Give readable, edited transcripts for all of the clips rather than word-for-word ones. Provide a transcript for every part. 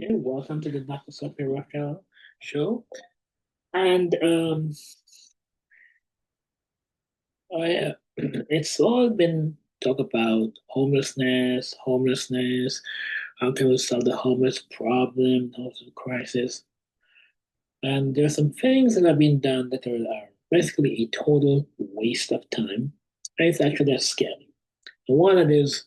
Okay, welcome to the Dr. Sophie Rothschild show. And I, it's all been talk about homelessness. How can we solve the homeless problem, the homeless crisis? And there are some things that have been done that are basically a total waste of time. And it's actually a scam. The one that is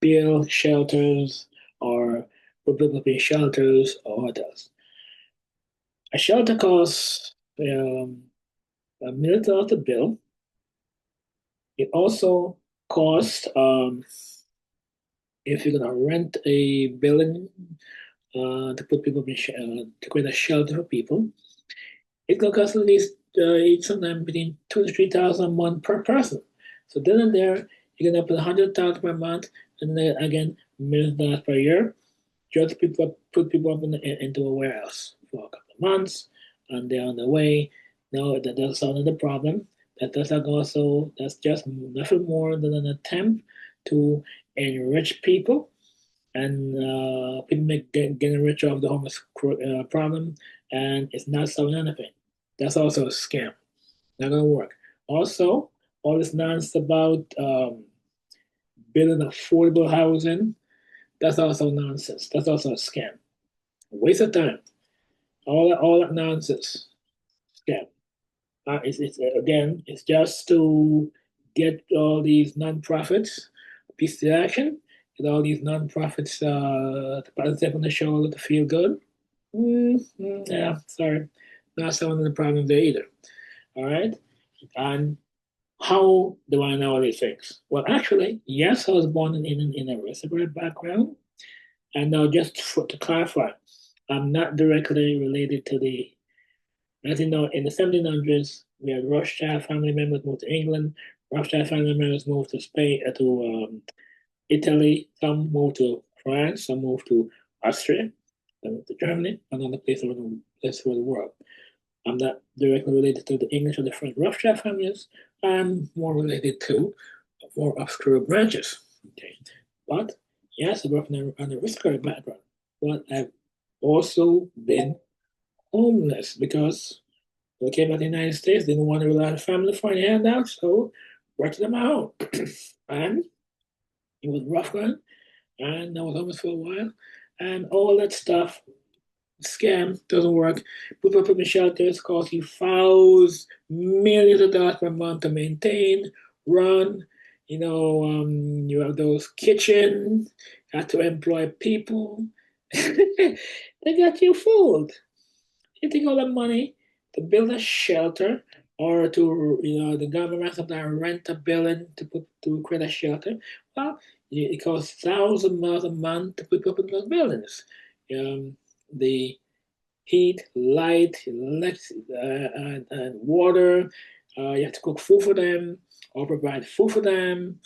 build shelters or put people in shelters or hotels. A shelter costs $1 million to build. It also costs, if you're gonna rent a building to put people in to create a shelter for people, it's gonna cost at least sometimes between 2 to 3 thousand a month per person. So then and there, you're gonna put 100,000 per month, and then again $1 million per year. Just put people up into a warehouse for a couple of months, and they're on the way. No, that doesn't solve the problem. That's just nothing more than an attempt to enrich people, and people getting rich off the homeless problem, and it's not solving anything. That's also a scam. Not gonna work. Also, all this nonsense about building affordable housing. That's also nonsense. That's also a scam. Waste of time. All that nonsense. Scam. It's again, it's just to get all these nonprofits a piece of action, get all these nonprofits to pat themselves on the shoulder to feel good. Yeah, sorry, not solving the problem there either. All right, and how do I know these things? Well, actually, yes, I was born in a aristocratic background, and now to clarify, I'm not directly related to the. As you know, in the 1700s, we had Rothschild family members moved to England. Rothschild family members moved to Spain, Italy. Some moved to France. Some moved to Austria. Some moved to Germany. Another place for the world. I'm not directly related to the English or the French Rothschild families. I'm more related to more obscure branches. Okay, but yes, I grew up in an aristocratic background, but I've also been homeless because when I came back to the United States, didn't want to rely on family for any handouts, so worked on my own. And it was rough going, and I was homeless for a while, and all that stuff, scam, doesn't work. People put in shelters, cost you thousands, millions of dollars per month to maintain, run. You have those kitchens, have to employ people. They got you fooled. You take all that money to build a shelter or to, the government sometimes rent a building to create a shelter. Well, it costs thousands of dollars a month to put up in those buildings. The heat, light, electricity, and water. You have to cook food for them or provide food for them.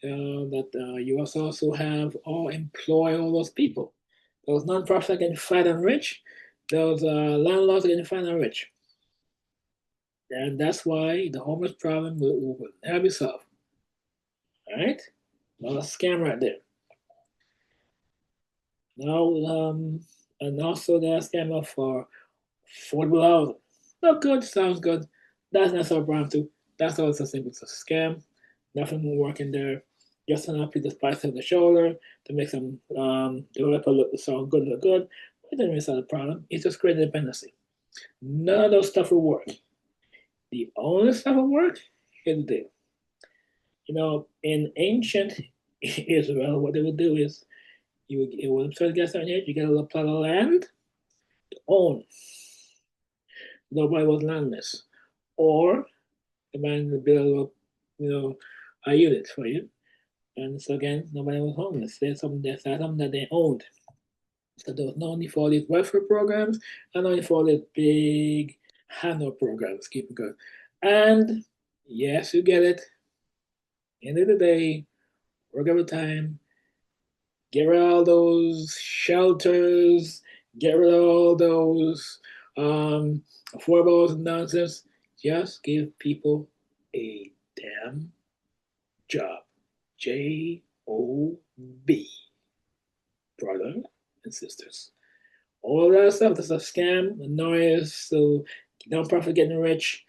That you also have or employ all those people. Those nonprofits are getting fat and rich. Those landlords are getting fat and rich. And that's why the homeless problem will never be solved. All right? Well, a scam right there. Now, and also the scam for affordable housing. Look good, sounds good. That's not so brown too. That's also simple. It's a scam. Nothing will work in there. Just enough to the spice of the shoulder to make some developer look sound good, look good. But it doesn't really solve the problem. It's just create dependency. None of those stuff will work. The only stuff will work is the deal. In ancient Israel, what they would do is when someone gets on it, you get a little plot of land to own. Nobody was landless. Or the man would build a little, a unit for you. And so again, nobody was homeless. There's something that they owned. So there was no need for all these welfare programs and no need for all these big handout programs. Keep it going. And yes, you get it. End of the day, work overtime, get rid of all those shelters, get rid of all those affordables and nonsense. Just give people a damn job. JOB, brother and sisters. All that stuff, that's a scam, a noise. So non-profit getting rich,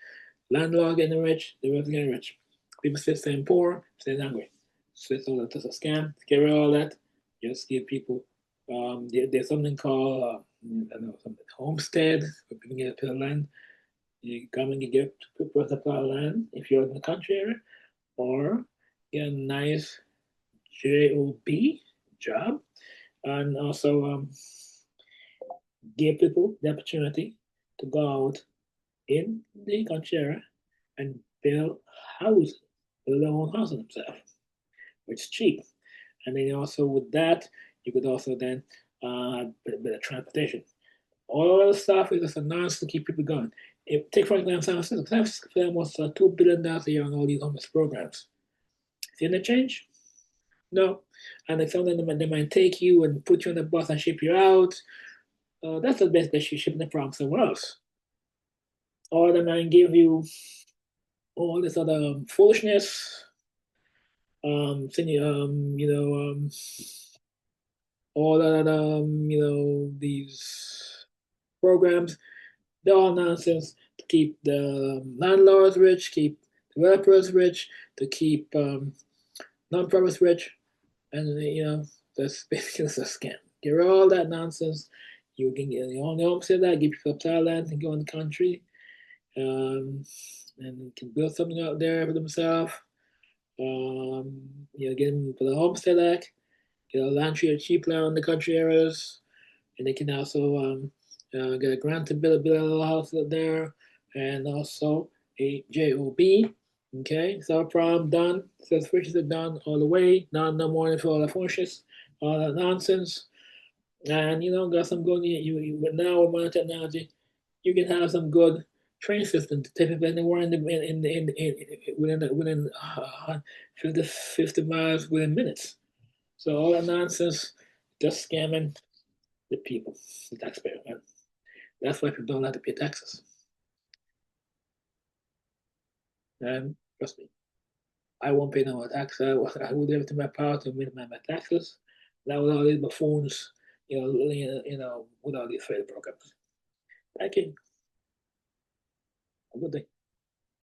landlord getting rich, the rest getting rich. People still staying poor, staying hungry. So it's all that's a scam. Get rid of all that. Just give people. There's something called I don't know, something homestead, where people get a piece of land. You come and you get a piece of land if you're in the country area, or get a nice job, and also give people the opportunity to go out in the country area and build houses, build their own house themselves, which is cheap. And then also with that, you could also then bit of transportation. All the stuff is just a nonsense to keep people going. If take for example, San Francisco spend almost $2 billion a year on all these homeless programs. See the change? No. And then some of them they might take you and put you on the bus and ship you out. That's the best that you shipping the problem somewhere else. Or they might give you all this other foolishness. All that these programs. They're all nonsense to keep the landlords rich, keep developers rich, to keep non-profits rich, and that's basically just a scam. Get rid of all that nonsense. You can get the only homestead that give people Thailand and go in the country, um, and can build something out there for themselves. Get them for the Homestead Act, get a land tree or cheap land in the country areas, and they can also get a grant to build a little house out there, and also a job. Okay, so problem done. Says fishes are done all the way. Not no more for all the fishes, all that nonsense. And got some good. But now with modern technology, you can have some good train system to take people anywhere within 50 miles within minutes. So all that nonsense, just scamming the people, the taxpayer. And that's why people don't like to pay taxes. And trust me, I won't pay no more tax. I will do everything in my power to minimize my taxes. That with all these buffoons, with all these failed programs. Thank you. Have a good day.